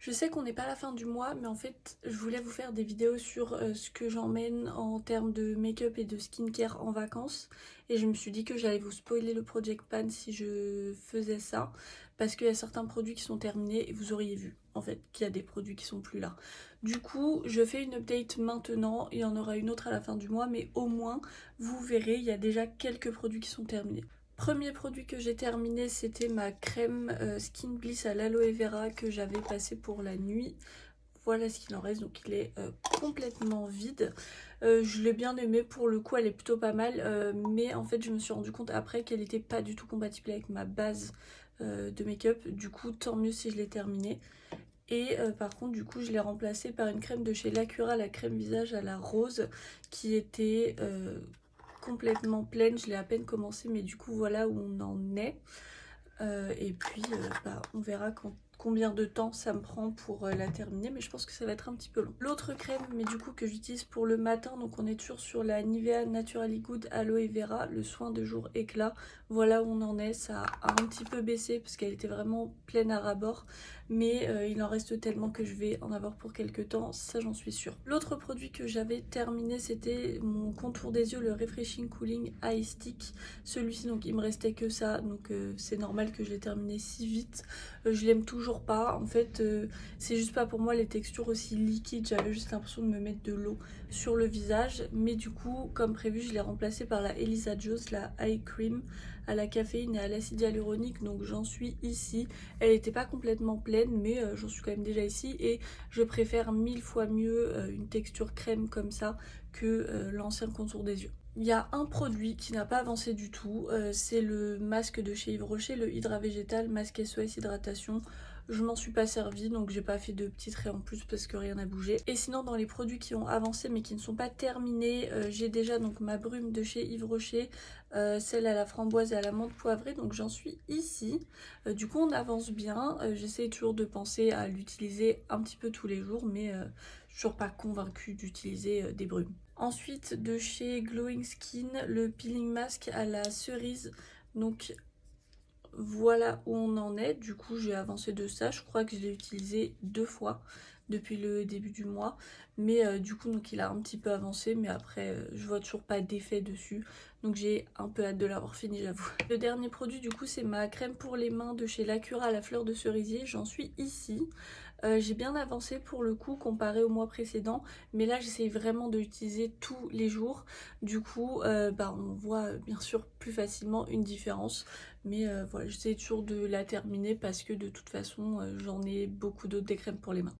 Je sais qu'on n'est pas à la fin du mois, mais en fait, je voulais vous faire des vidéos sur ce que j'emmène en termes de make-up et de skincare en vacances. Et je me suis dit que j'allais vous spoiler le Project Pan si je faisais ça, parce qu'il y a certains produits qui sont terminés et vous auriez vu en fait qu'il y a des produits qui sont plus là. Du coup, je fais une update maintenant, il y en aura une autre à la fin du mois, mais au moins, vous verrez, il y a déjà quelques produits qui sont terminés. Premier produit que j'ai terminé, c'était ma crème Skin Bliss à l'aloe vera que j'avais passé pour la nuit. Voilà ce qu'il en reste, donc il est complètement vide. Je l'ai bien aimé, pour le coup elle est plutôt pas mal, mais en fait je me suis rendu compte après qu'elle n'était pas du tout compatible avec ma base de make-up. Du coup tant mieux si je l'ai terminée. Et par contre du coup je l'ai remplacée par une crème de chez Lacura, la crème visage à la rose, qui était complètement pleine. Je l'ai à peine commencé, mais du coup voilà où on en est. Et puis on verra combien de temps ça me prend pour la terminer, mais je pense que ça va être un petit peu long. L'autre crème, mais du coup que j'utilise pour le matin, donc on est toujours sur la Nivea Naturally Good Aloe Vera, le soin de jour éclat. Voilà où on en est, ça a un petit peu baissé parce qu'elle était vraiment pleine à ras-bord, mais il en reste tellement que je vais en avoir pour quelques temps, ça j'en suis sûre. L'autre produit que j'avais terminé, c'était mon contour des yeux, le Refreshing Cooling Eye Stick. Celui-ci, donc il me restait que ça, donc c'est normal que je l'ai terminé si vite. Je l'aime toujours pas, en fait c'est juste pas pour moi les textures aussi liquides, j'avais juste l'impression de me mettre de l'eau sur le visage, mais du coup comme prévu je l'ai remplacée par la Elisa Joss, la Eye Cream à la caféine et à l'acide hyaluronique, donc j'en suis ici. Elle n'était pas complètement pleine, mais j'en suis quand même déjà ici, et je préfère 1000 fois mieux une texture crème comme ça que l'ancien contour des yeux. Il y a un produit qui n'a pas avancé du tout, c'est le masque de chez Yves Rocher, le Hydra Végétal, masque SOS Hydratation. Je m'en suis pas servi, donc j'ai pas fait de petits traits en plus parce que rien n'a bougé. Et sinon dans les produits qui ont avancé mais qui ne sont pas terminés, j'ai déjà donc ma brume de chez Yves Rocher, celle à la framboise et à la menthe poivrée, donc j'en suis ici. Du coup on avance bien, j'essaie toujours de penser à l'utiliser un petit peu tous les jours, mais je suis toujours pas convaincue d'utiliser des brumes. Ensuite de chez Glowing Skin, le peeling mask à la cerise, donc voilà où on en est. Du coup j'ai avancé de ça, je crois que je l'ai utilisé 2 fois depuis le début du mois, mais du coup donc il a un petit peu avancé, mais après je vois toujours pas d'effet dessus, donc j'ai un peu hâte de l'avoir fini, j'avoue. Le dernier produit du coup c'est ma crème pour les mains de chez Lacura à la fleur de cerisier, j'en suis ici. J'ai bien avancé pour le coup comparé au mois précédent, mais là j'essaye vraiment de l'utiliser tous les jours. Du coup on voit bien sûr plus facilement une différence, mais voilà, j'essaie toujours de la terminer parce que de toute façon j'en ai beaucoup d'autres des crèmes pour les mains.